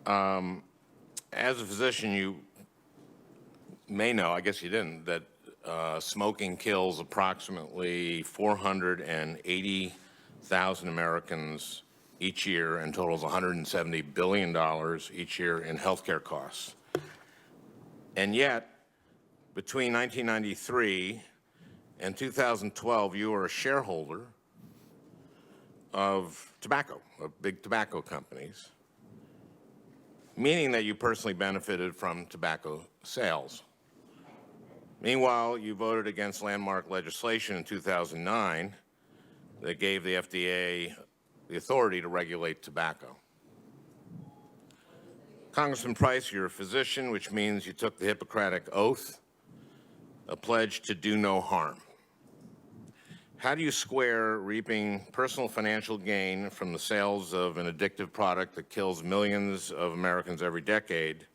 As a physician, you may know, I guess you didn't, that smoking kills approximately 480,000 Americans each year and totals $170 billion each year in healthcare costs. And yet, between 1993 and 2012, you were a shareholder of tobacco, of big tobacco companies, meaning that you personally benefited from tobacco sales. Meanwhile, you voted against landmark legislation in 2009 that gave the FDA the authority to regulate tobacco. Congressman Price, you're a physician, which means you took the Hippocratic Oath, a pledge to do no harm. How do you square reaping personal financial gain from the sales of an addictive product that kills millions of Americans every decade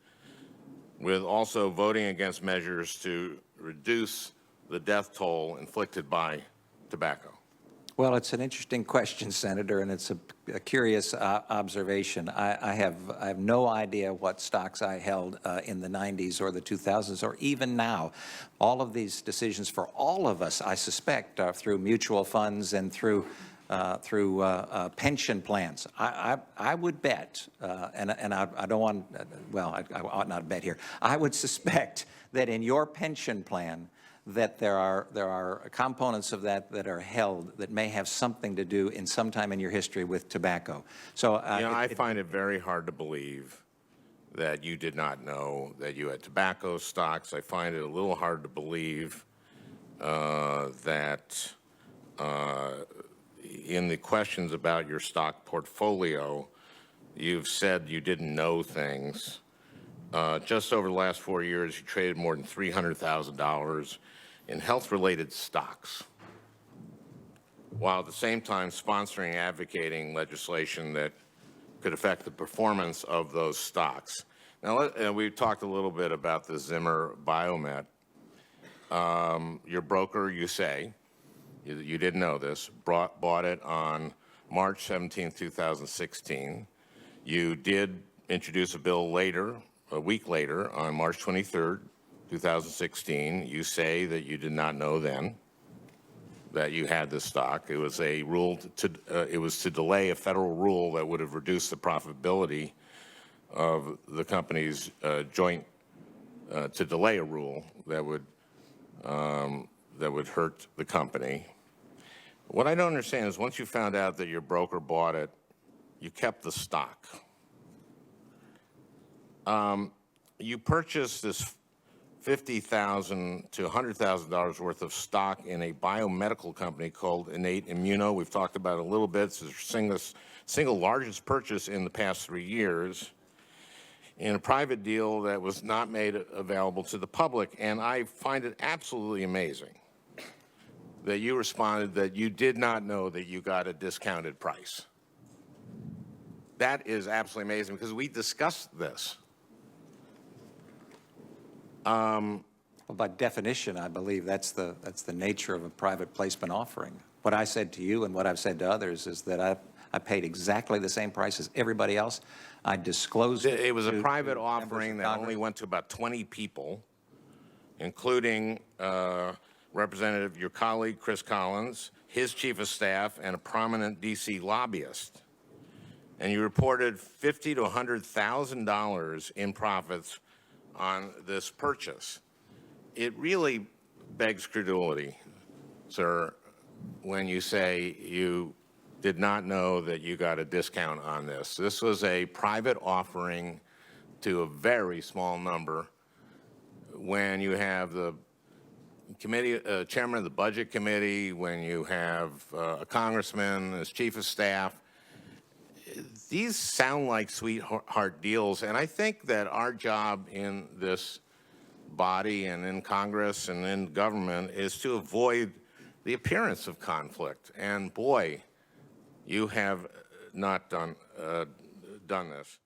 with also voting against measures to reduce the death toll inflicted by tobacco? Well, it's an interesting question, Senator, and it's a curious observation. I have no idea what stocks I held in the 90s or the 2000s or even now. All of these decisions for all of us, I suspect, are through mutual funds and through pension plans. I would bet, and I don't want, well, I ought not bet here. I would suspect that in your pension plan, that there are components of that that are held that may have something to do in some time in your history with tobacco. So I find it very hard to believe that you did not know that you had tobacco stocks. I find it a little hard to believe that in the questions about your stock portfolio, you've said you didn't know things. Just over the last 4 years, you traded more than $300,000 in health-related stocks, while at the same time sponsoring and advocating legislation that could affect the performance of those stocks. Now, we've talked a little bit about the Zimmer Biomet. Your broker, you say, you didn't know this, bought it on March 17, 2016. You did introduce a bill later, a week later, on March 23rd, 2016. You say that you did not know then that you had this stock. It was a rule it was to delay a federal rule that would have reduced the profitability of the company's to delay a rule that would hurt the company. What I don't understand is once you found out that your broker bought it, you kept the stock. You purchased this $50,000 to $100,000 worth of stock in a biomedical company called Innate Immuno. We've talked about it a little bit. It's the single largest purchase in the past 3 years in a private deal that was not made available to the public. And I find it absolutely amazing that you responded that you did not know that you got a discounted price. That is absolutely amazing because we discussed this. Well, by definition, I believe that's the nature of a private placement offering. What I said to you and what I've said to others is that I paid exactly the same price as everybody else. I disclosed it. It was a private offering that only went to about 20 people, including Representative, your colleague, Chris Collins, his chief of staff, and a prominent D.C. lobbyist. And you reported $50,000 to $100,000 in profits on this purchase. It really begs credulity, sir, when you say you did not know that you got a discount on this. This was a private offering to a very small number. When you have the committee, chairman of the budget committee, when you have a congressman as chief of staff, these sound like sweetheart deals, and I think that our job in this body and in Congress and in government is to avoid the appearance of conflict. And boy, you have not done this.